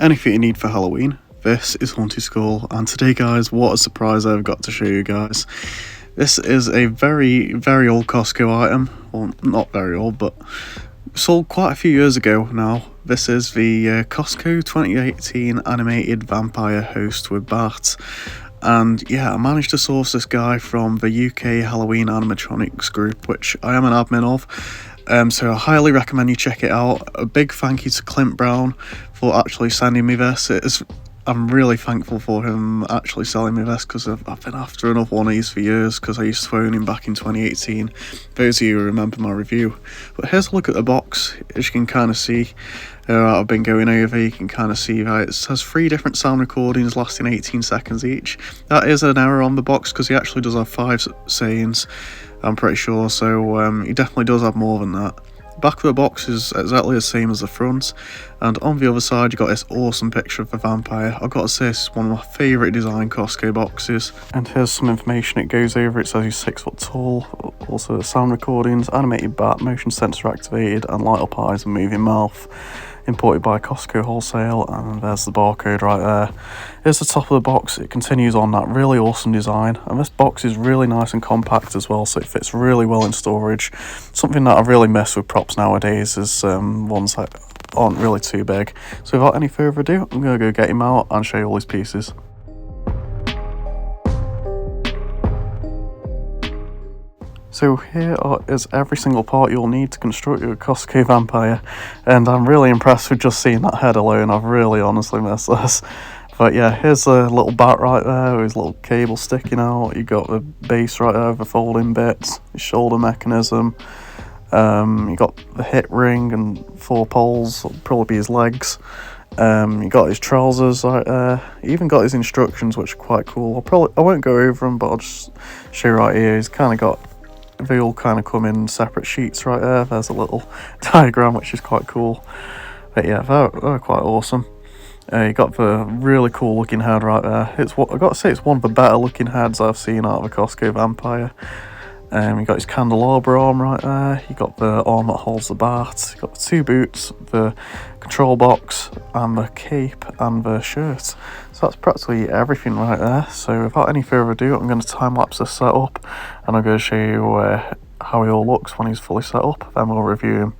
anything you need for Halloween, this is Haunted Skull. And today, guys, what a surprise I've got to show you guys. This is a very, very old Costco item. Well, not very old, but sold quite a few years ago now. This is the Costco 2018 animated vampire host with Bat. And yeah, I managed to source this guy from the UK Halloween animatronics group, which I am an admin of. So I highly recommend you check it out. A big thank you to Clint Brown for actually sending me this. I'm really thankful for him actually selling me this, because I've been after another one of these for years, because I used to own him back in 2018. Those of you who remember my review. But here's a look at the box. As you can kind of see, I've been going over, you can kind of see that it has 3 different sound recordings lasting 18 seconds each. That is an error on the box, because he actually does have 5 sayings, I'm pretty sure, so he definitely does have more than that. The back of the box is exactly the same as the front, and on the other side you got this awesome picture of the vampire. I've got to say, this is one of my favourite design Costco boxes. And here's some information it goes over. It says he's 6 foot tall, also the sound recordings, animated bat, motion sensor activated, and light up eyes and moving mouth. Imported by Costco Wholesale, and there's the barcode right there. Here's the top of the box. It continues on that really awesome design, and this box is really nice and compact as well, so it fits really well in storage. Something that I really miss with props nowadays is ones that aren't really too big. So without any further ado, I'm going to go get him out and show you all his pieces. So here is every single part you'll need to construct your Costco vampire, and I'm really impressed with just seeing that head alone. I've really honestly missed this. But yeah, here's a little bat right there with his little cable sticking out. You got the base right there with the folding bits, his shoulder mechanism. You got the hip ring and 4 poles, that'll probably be his legs. You got his trousers right there. He even got his instructions, which are quite cool. I won't go over them, but I'll just show you right here. He's kind of got, they all kind of come in separate sheets right there. There's a little diagram, which is quite cool. But yeah, they're quite awesome. You got the really cool looking head right there. I've got to say, it's one of the better looking heads I've seen out of a Costco vampire. You got his candelabra arm right there. You got the arm that holds the bat. You got the 2 boots, the control box, and the cape and the shirt. So that's practically everything right there. So without any further ado, I'm going to time lapse this setup, and I'm going to show you how he all looks when he's fully set up. Then we'll review him.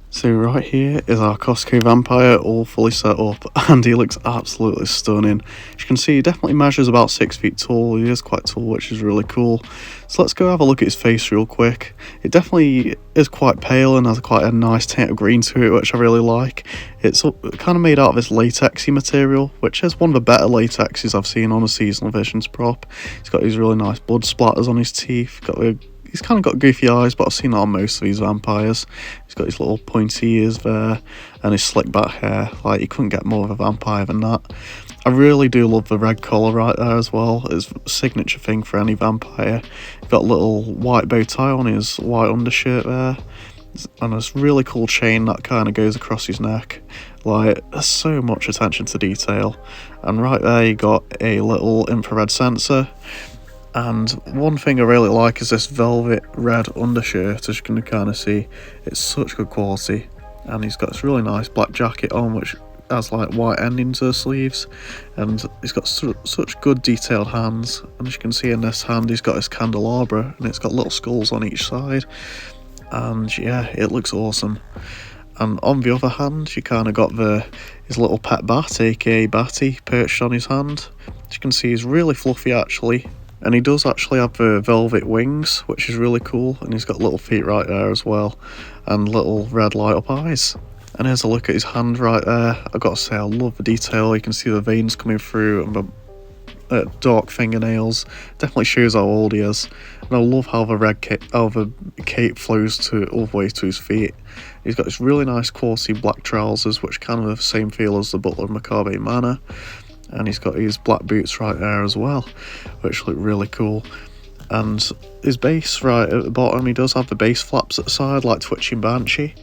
So right here is our Costco vampire all fully set up, and he looks absolutely stunning. As you can see, he definitely measures about 6 feet tall. He is quite tall, which is really cool. So let's go have a look at his face real quick. It definitely is quite pale and has quite a nice tint of green to it, which I really like. It's kind of made out of this latexy material, which is one of the better latexes I've seen on a seasonal visions prop. He's got these really nice blood splatters on his teeth. He's kind of got goofy eyes, but I've seen that on most of these vampires. He's got his little pointy ears there, and his slick back hair. Like, you couldn't get more of a vampire than that. I really do love the red collar right there as well. It's a signature thing for any vampire. He's got a little white bow tie on his white undershirt there, and this really cool chain that kind of goes across his neck. Like, there's so much attention to detail. And right there you got a little infrared sensor. And one thing I really like is this velvet red undershirt. As you can kind of see, it's such good quality. And he's got this really nice black jacket on, which has like white endings to the sleeves, and he's got such good detailed hands. And as you can see in this hand, he's got his candelabra, and it's got little skulls on each side. And yeah, it looks awesome. And on the other hand, you kind of got his little pet bat, aka Batty, perched on his hand. As you can see, he's really fluffy actually. And he does actually have the velvet wings, which is really cool. And he's got little feet right there as well. And little red light up eyes. And here's a look at his hand right there. I've got to say, I love the detail. You can see the veins coming through and the dark fingernails. Definitely shows how old he is. And I love how the cape flows all the way to his feet. He's got this really nice quality black trousers, which kind of have the same feel as the Butler of Macabre Manor. And he's got his black boots right there as well, which look really cool. And his base right at the bottom, he does have the base flaps at the side, like Twitching Banshee.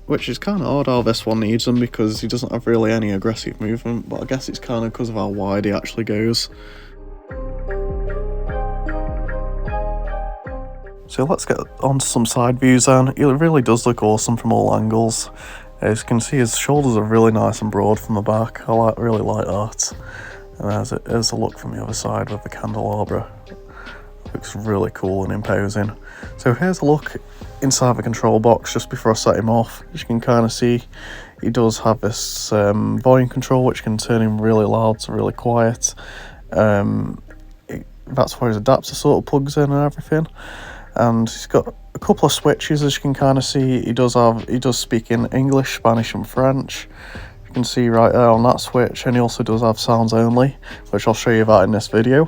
Which is kind of odd how this one needs them, because he doesn't have really any aggressive movement, but I guess it's kind of because of how wide he actually goes. So let's get on to some side views then. It really does look awesome from all angles. As you can see, his shoulders are really nice and broad from the back. I really like that. And there's a look from the other side with the candelabra. Looks really cool and imposing. So here's a look inside the control box just before I set him off. As you can kind of see, he does have this volume control which can turn him really loud to really quiet. That's where his adapter sort of plugs in and everything. And he's got a couple of switches, as you can kind of see. He does speak in English, Spanish and French. You can see right there on that switch, and he also does have sounds only, which I'll show you that in this video.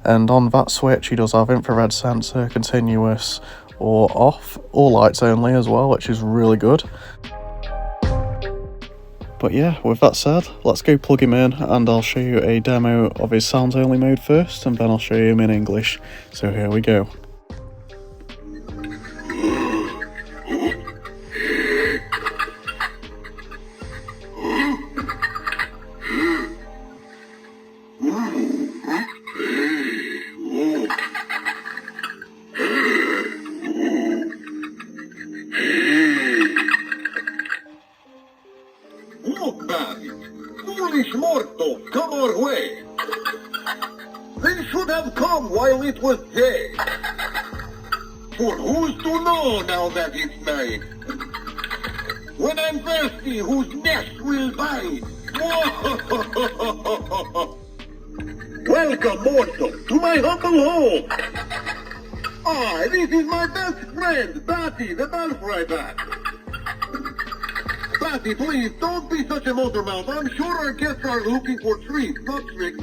And on that switch he does have infrared sensor, continuous or off, or lights only as well, which is really good. But yeah, with that said, let's go plug him in and I'll show you a demo of his sounds only mode first, and then I'll show you him in English. So here we go. Look, Barry, foolish mortals, come our way. They should have come while it was day. For who's to know now that it's night? When I'm thirsty, whose nest will bite? Welcome, mortal, to my humble home. This is my best friend, Batty, the Belfry Bat. Batty, please, don't be such a motor mouth. I'm sure our guests are looking for treats, not tricks.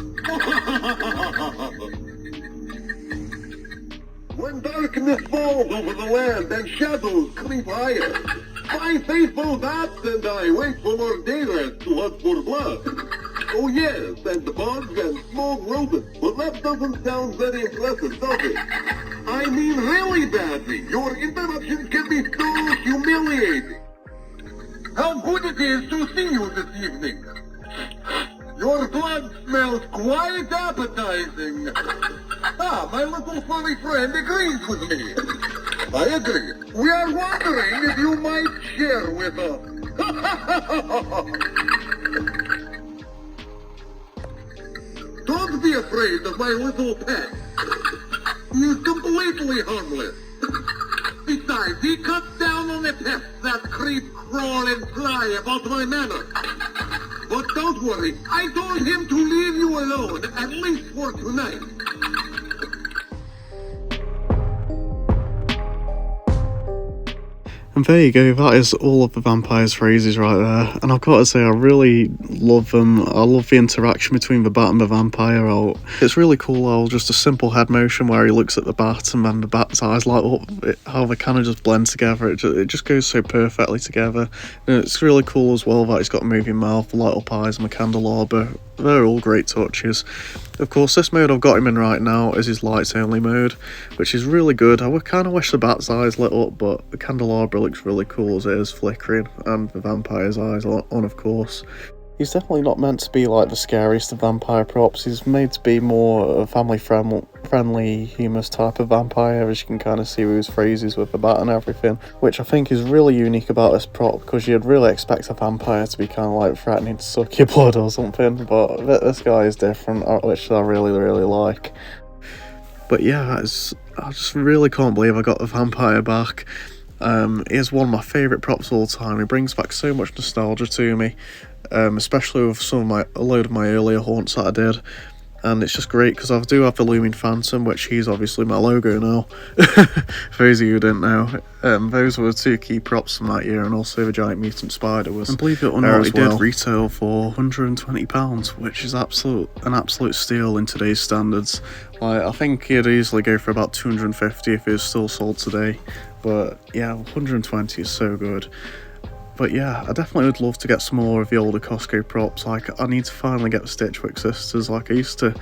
When darkness falls over the land and shadows creep higher, my faithful bats and I wait for more daylight to hunt for blood. Oh yes, and bugs and small rodents, but that doesn't sound very impressive, does it? I mean really, Batty, your interruptions can be so humiliating. How good it is to see you this evening. Your blood smells quite appetizing. My little furry friend agrees with me. I agree. We are wondering if you might share with us. Don't be afraid of my little pet. He is completely harmless. Besides, he cuts down on the pests that creep, crawl, and fly about my manor. But don't worry, I told him to leave you alone, at least for tonight. And there you go, that is all of the vampire's phrases right there. And I've got to say, I really love them. I love the interaction between the bat and the vampire. It's really cool how just a simple head motion where he looks at the bat and then the bat's eyes light up, how they kind of just blend together. It just goes so perfectly together. And it's really cool as well that he's got a moving mouth, light up eyes and the candelabra. They're all great touches. Of course, this mode I've got him in right now is his lights only mode, which is really good. I would kind of wish the bat's eyes lit up, but the candelabra looks really cool as it is flickering, and the vampire's eyes on, of course. He's definitely not meant to be like the scariest of vampire props. He's made to be more a family humorous type of vampire, as you can kind of see with his phrases with the bat and everything, which I think is really unique about this prop, because you'd really expect a vampire to be kind of like threatening to suck your blood or something, but this guy is different, which I really like. But yeah, I just really can't believe I got the vampire back. He is one of my favourite props of all time. He brings back so much nostalgia to me, especially with a load of my earlier haunts that I did. And it's just great because I do have the Looming Phantom, which he's obviously my logo now. For those of you who didn't know, those were the two key props from that year, and also the Giant Mutant Spider was. And believe it or not, it did retail for £120, which is an absolute steal in today's standards. Like, I think he'd easily go for about 250 if it was still sold today. But yeah, 120 is so good. But yeah, I definitely would love to get some more of the older Costco props. Like, I need to finally get the Stitchwick sisters. Like, I used to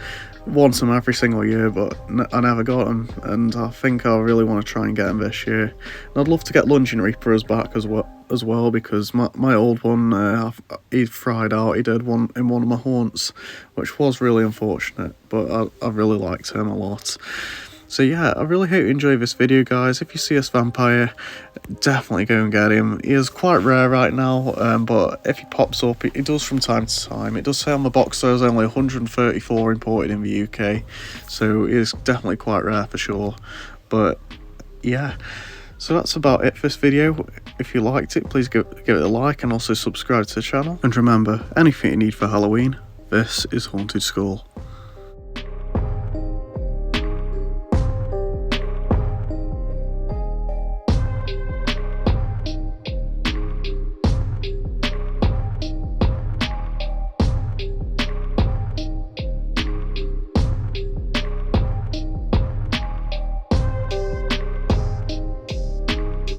want them every single year, but I never got them, and I think I really want to try and get them this year. And I'd love to get Lunging Reapers back as well, because my old one, he fried out. He did one in one of my haunts, which was really unfortunate, but I really liked him a lot. So yeah, I really hope you enjoy this video, guys. If you see this vampire, definitely go and get him. He is quite rare right now, but if he pops up, it does from time to time. It does say on the box there's only 134 imported in the UK, so it is definitely quite rare for sure. But yeah, so that's about it for this video. If you liked it, please give it a like and also subscribe to the channel. And remember, anything you need for Halloween, this is Haunted School.